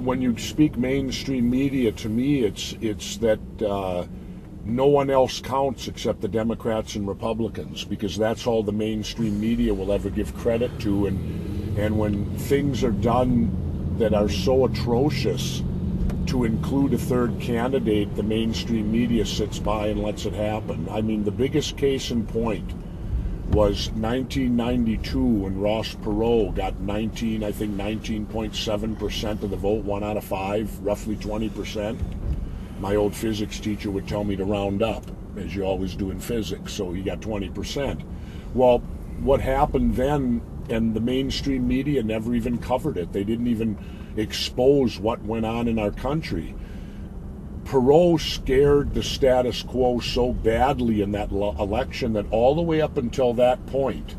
when you speak mainstream media, to me, it's that no one else counts except the Democrats and Republicans, because that's all the mainstream media will ever give credit to. And when things are done that are so atrocious, to include a third candidate, the mainstream media sits by and lets it happen. I mean, the biggest case in point was 1992 when Ross Perot got 19.7% of the vote, 1 out of 5, roughly 20%. My old physics teacher would tell me to round up, as you always do in physics, so he got 20%. Well, what happened then, and the mainstream media never even covered it. They didn't even expose what went on in our country. Perot scared the status quo so badly in that election that all the way up until that point,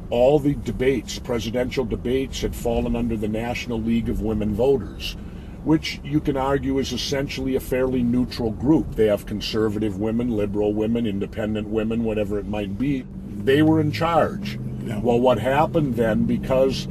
all the debates, presidential debates, had fallen under the National League of Women Voters, which you can argue is essentially a fairly neutral group. They have conservative women, liberal women, independent women, whatever it might be. They were in charge. Yeah. Well, what happened then, because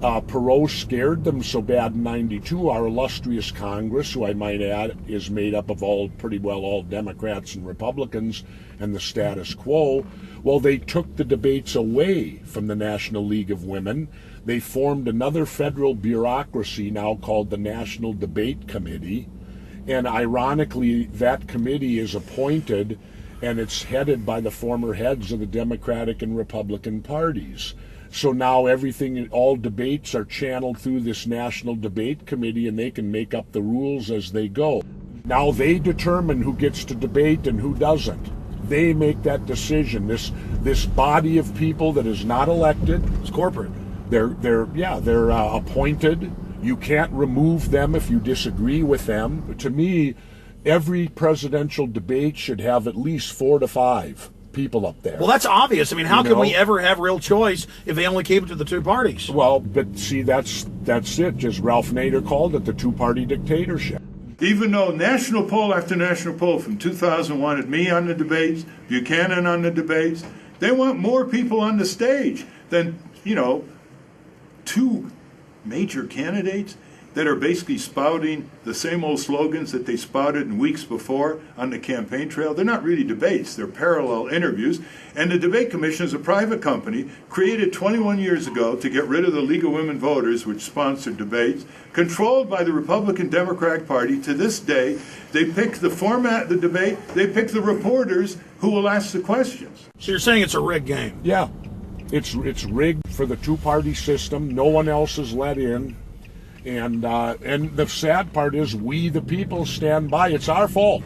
Perot scared them so bad in 92, our illustrious Congress, who I might add is made up of pretty well all Democrats and Republicans, and the status quo, well, they took the debates away from the National League of Women. They formed another federal bureaucracy now called the National Debate Committee, and ironically, that committee is appointed and it's headed by the former heads of the Democratic and Republican parties. So now all debates are channeled through this National Debate Committee, and they can make up the rules as they go. Now they determine who gets to debate and who doesn't. They make that decision. This body of people that is not elected. It's corporate. They're appointed. You can't remove them if you disagree with them. To me, every presidential debate should have at least 4 to 5 people up there. Well, that's obvious. I mean, how can we ever have real choice if they only keep it to the two parties? Well, but see, that's it. Just Ralph Nader called it the two-party dictatorship. Even though national poll after national poll from 2001 had me on the debates, Buchanan on the debates, they want more people on the stage than, 2 major candidates that are basically spouting the same old slogans that they spouted in weeks before on the campaign trail. They're not really debates, they're parallel interviews. And the Debate Commission is a private company created 21 years ago to get rid of the League of Women Voters, which sponsored debates, controlled by the Republican Democratic Party. To this day, they pick the format of the debate, they pick the reporters who will ask the questions. So you're saying it's a rigged game? Yeah, it's rigged for the two-party system. No one else is let in. And the sad part is we, the people, stand by. It's our fault.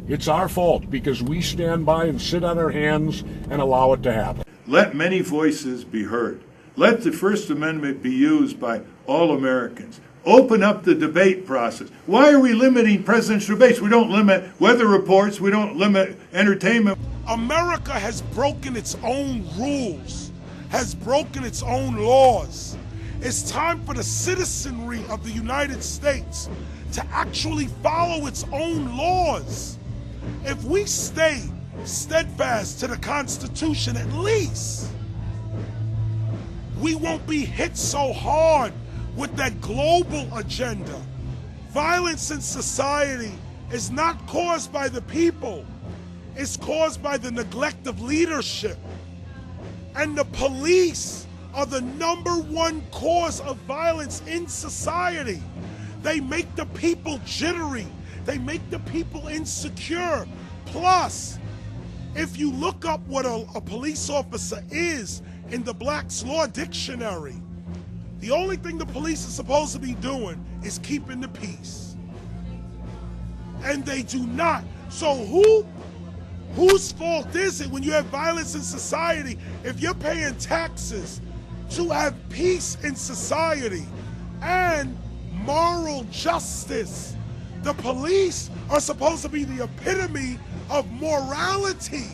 It's our fault because we stand by and sit on our hands and allow it to happen. Let many voices be heard. Let the First Amendment be used by all Americans. Open up the debate process. Why are we limiting presidential debates? We don't limit weather reports. We don't limit entertainment. America has broken its own rules, has broken its own laws. It's time for the citizenry of the United States to actually follow its own laws. If we stay steadfast to the Constitution, at least, we won't be hit so hard with that global agenda. Violence in society is not caused by the people. It's caused by the neglect of leadership. And the police are the #1 cause of violence in society. They make the people jittery. They make the people insecure. Plus, if you look up what a police officer is in the Black's Law Dictionary, the only thing the police are supposed to be doing is keeping the peace. And they do not. So whose fault is it when you have violence in society if you're paying taxes to have peace in society and moral justice? The police are supposed to be the epitome of morality.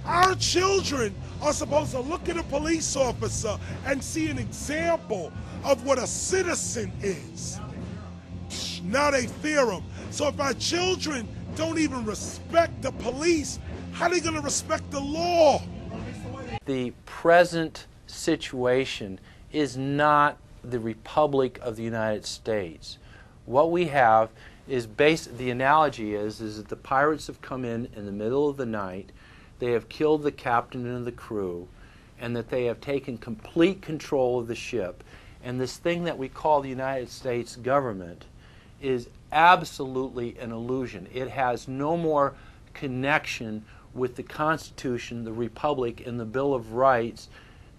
Our children are supposed to look at a police officer and see an example of what a citizen is. Now they fear them. So if our children don't even respect the police, how are they going to respect the law? The present situation is not the Republic of the United States. What we have is the analogy is that the pirates have come in the middle of the night, they have killed the captain and the crew, and that they have taken complete control of the ship. And this thing that we call the United States government is absolutely an illusion. It has no more connection with the Constitution, the Republic, and the Bill of Rights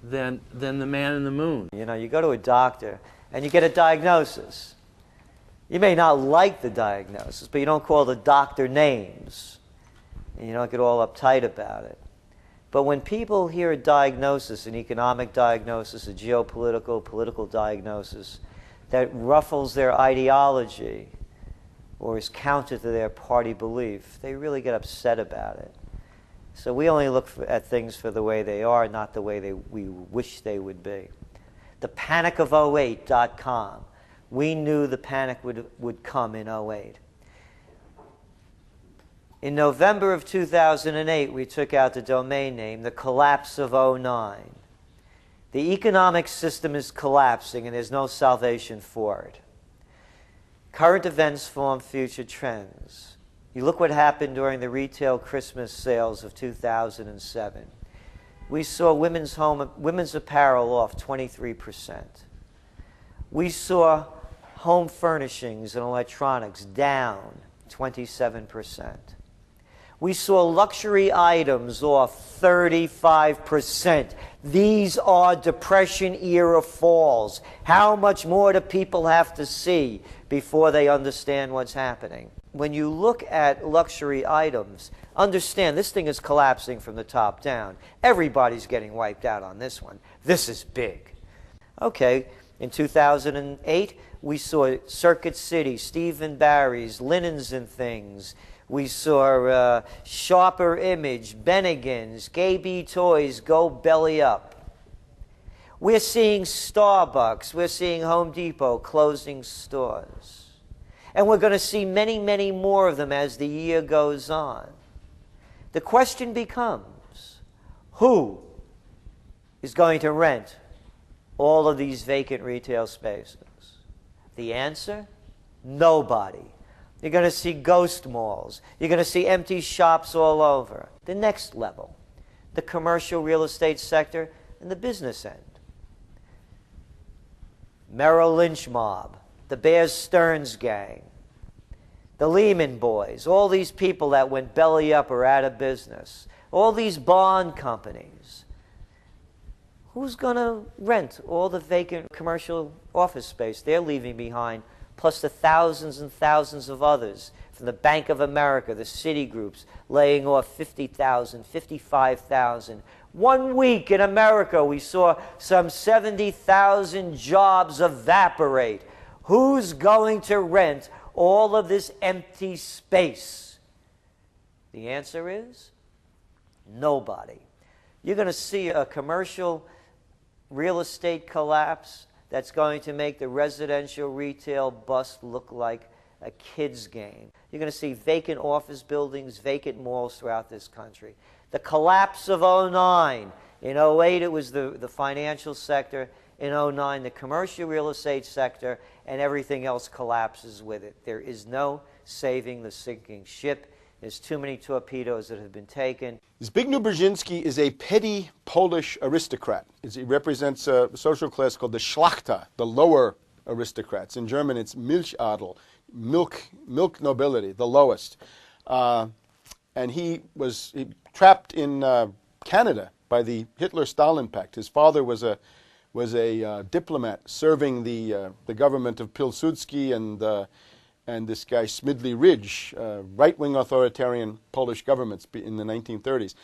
than the man in the moon. You know, you go to a doctor and you get a diagnosis. You may not like the diagnosis, but you don't call the doctor names. And you don't get all uptight about it. But when people hear a diagnosis, an economic diagnosis, a geopolitical, political diagnosis, that ruffles their ideology or is counter to their party belief, they really get upset about it. So we only look at things for the way they are, not the way we wish they would be. The panicof'08.com. We knew the panic would come in 08. In November of 2008, we took out the domain name, the collapse of 09. The economic system is collapsing and there's no salvation for it. Current events form future trends. You look what happened during the retail Christmas sales of 2007. We saw women's apparel off 23%. We saw home furnishings and electronics down 27%. We saw luxury items off 35%. These are Depression-era falls. How much more do people have to see before they understand what's happening? When you look at luxury items, understand this thing is collapsing from the top down. Everybody's getting wiped out on this one. This is big. Okay, in 2008, we saw Circuit City, Steve & Barry's, Linens and Things. We saw Sharper Image, Bennigan's, KB Toys go belly up. We're seeing Starbucks, we're seeing Home Depot closing stores. And we're going to see many, many more of them as the year goes on. The question becomes, who is going to rent all of these vacant retail spaces? The answer? Nobody. You're going to see ghost malls. You're going to see empty shops all over. The next level, the commercial real estate sector and the business end. Merrill Lynch mob, the Bear Stearns gang, the Lehman boys, all these people that went belly up or out of business, all these bond companies. Who's going to rent all the vacant commercial office space they're leaving behind, plus the thousands and thousands of others from the Bank of America, the Citigroups, laying off 50,000, 55,000. 1 week in America, we saw some 70,000 jobs evaporate. Who's going to rent all of this empty space? The answer is nobody. You're going to see a commercial real estate collapse that's going to make the residential retail bust look like a kid's game. You're going to see vacant office buildings, vacant malls throughout this country. The collapse of 09. In 08, it was the financial sector. In 09, the commercial real estate sector, and everything else collapses with it. There is no saving the sinking ship. There's too many torpedoes that have been taken. Zbigniew Brzezinski is a petty Polish aristocrat. He represents a social class called the Szlachta, the lower aristocrats. In German, it's Milchadel, milk nobility, the lowest. And he was trapped in Canada by the Hitler-Stalin Pact. His father was a diplomat serving the government of Pilsudski and this guy Smidley Ridge, right-wing authoritarian Polish governments in the 1930s.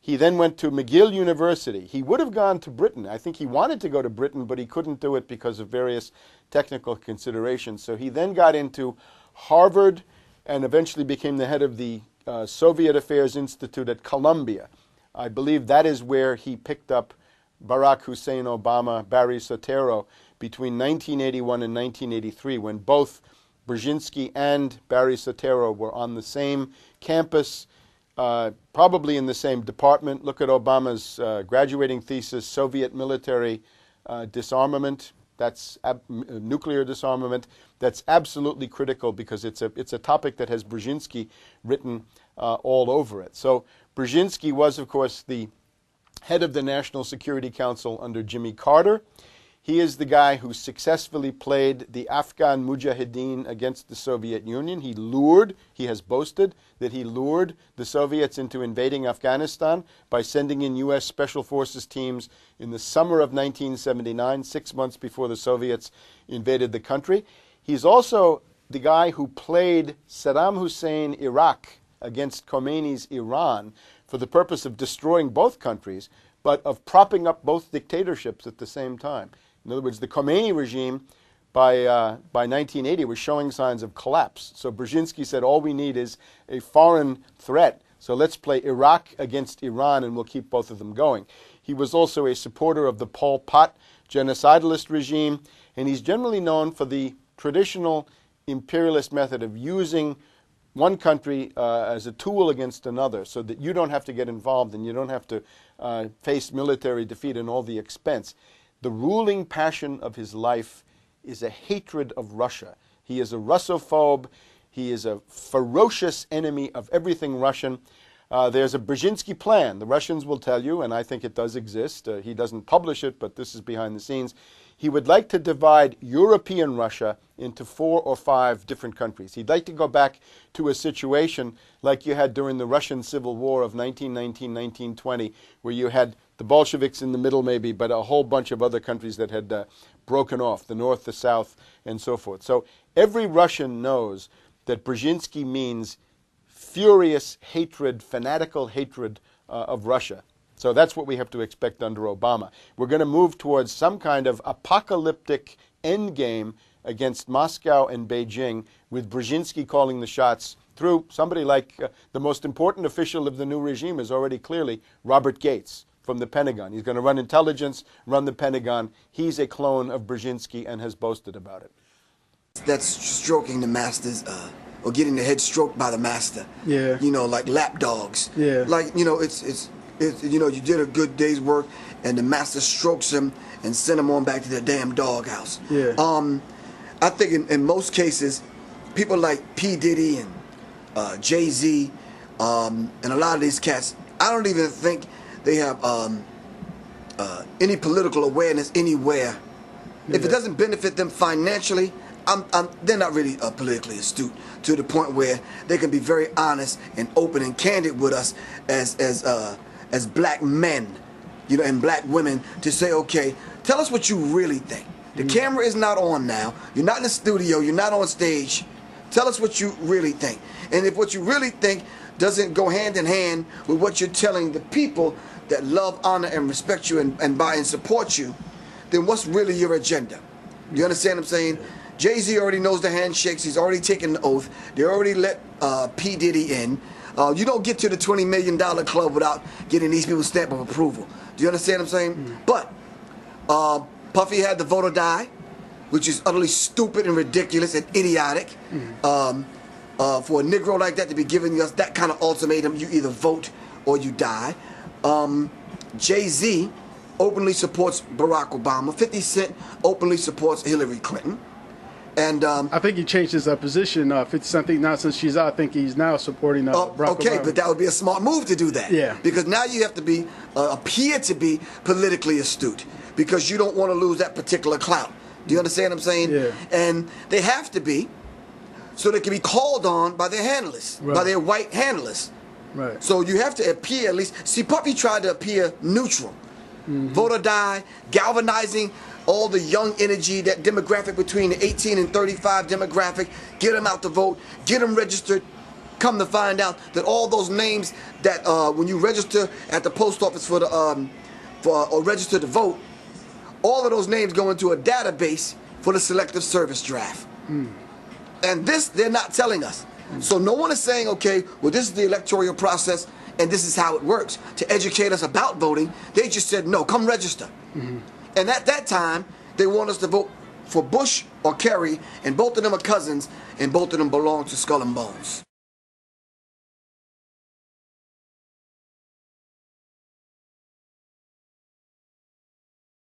He then went to McGill University. He would have gone to Britain. I think he wanted to go to Britain, but he couldn't do it because of various technical considerations. So he then got into Harvard and eventually became the head of the Soviet Affairs Institute at Columbia. I believe that is where he picked up Barack Hussein Obama, Barry Soetoro, between 1981 and 1983, when both Brzezinski and Barry Soetoro were on the same campus, probably in the same department. Look at Obama's graduating thesis, Soviet military disarmament. That's nuclear disarmament. That's absolutely critical because it's a topic that has Brzezinski written all over it. So Brzezinski was, of course, the head of the National Security Council under Jimmy Carter. He is the guy who successfully played the Afghan Mujahideen against the Soviet Union. He has boasted that he lured the Soviets into invading Afghanistan by sending in U.S. Special Forces teams in the summer of 1979, 6 months before the Soviets invaded the country. He's also the guy who played Saddam Hussein Iraq against Khomeini's Iran for the purpose of destroying both countries, but of propping up both dictatorships at the same time. In other words, the Khomeini regime by 1980 was showing signs of collapse. So Brzezinski said, all we need is a foreign threat. So let's play Iraq against Iran and we'll keep both of them going. He was also a supporter of the Pol Pot genocidalist regime, and he's generally known for the traditional imperialist method of using one country as a tool against another so that you don't have to get involved and you don't have to face military defeat and all the expense. The ruling passion of his life is a hatred of Russia. He is a Russophobe. He is a ferocious enemy of everything Russian. There's a Brzezinski plan. The Russians will tell you, and I think it does exist. He doesn't publish it, but this is behind the scenes. He would like to divide European Russia into 4 or 5 different countries. He'd like to go back to a situation like you had during the Russian Civil War of 1919-1920, where you had the Bolsheviks in the middle maybe, but a whole bunch of other countries that had broken off, the North, the South, and so forth. So every Russian knows that Brzezinski means furious hatred, fanatical hatred of Russia. So that's what we have to expect under Obama. We're going to move towards some kind of apocalyptic endgame against Moscow and Beijing, with Brzezinski calling the shots through somebody like the most important official of the new regime is already clearly Robert Gates from the Pentagon. He's going to run intelligence, run the Pentagon. He's a clone of Brzezinski and has boasted about it. That's stroking the masters, or getting the head stroked by the master. Yeah. You know, like lap dogs. Yeah. Like, you know, it's you know, you did a good day's work and the master strokes him and send him on back to their damn doghouse. Yeah. I think in most cases, people like P. Diddy and Jay-Z and a lot of these cats, I don't even think they have any political awareness anywhere. If it doesn't benefit them financially, they're not really politically astute to the point where they can be very honest and open and candid with us as black men, you know, and black women, to say, okay, tell us what you really think. The camera is not on now. You're not in the studio. You're not on stage. Tell us what you really think. And if what you really think doesn't go hand in hand with what you're telling the people that love, honor, and respect you and buy and support you, then what's really your agenda? You understand what I'm saying? Jay-Z already knows the handshakes. He's already taken the oath. They already let P. Diddy in. You don't get to the $20 million club without getting these people's stamp of approval. Do you understand what I'm saying? But Puffy had the vote or die, which is utterly stupid and ridiculous and idiotic. For a Negro like that to be giving us that kind of ultimatum, you either vote or you die. Jay-Z openly supports Barack Obama. 50 Cent openly supports Hillary Clinton. And I think he changed his position. 50 Cent, now since she's out, I think he's now supporting Barack Obama. But that would be a smart move to do that. Yeah. Because now you have to be appear to be politically astute, because you don't want to lose that particular clout. Do you understand what I'm saying? Yeah. And they have to be, so they can be called on by their handlers, by their white handlers. Right. So you have to appear at least. See, Puppy tried to appear neutral. Vote or die, galvanizing all the young energy, that demographic between the 18 and 35 demographic, get them out to vote, get them registered. Come to find out that all those names that when you register at the post office for the or register to vote, all of those names go into a database for the selective service draft. And this they're not telling us. So no one is saying, okay, well, this is the electoral process and this is how it works to educate us about voting. They just said, no, come register. And at that time, they want us to vote for Bush or Kerry, and both of them are cousins, and both of them belong to Skull and Bones.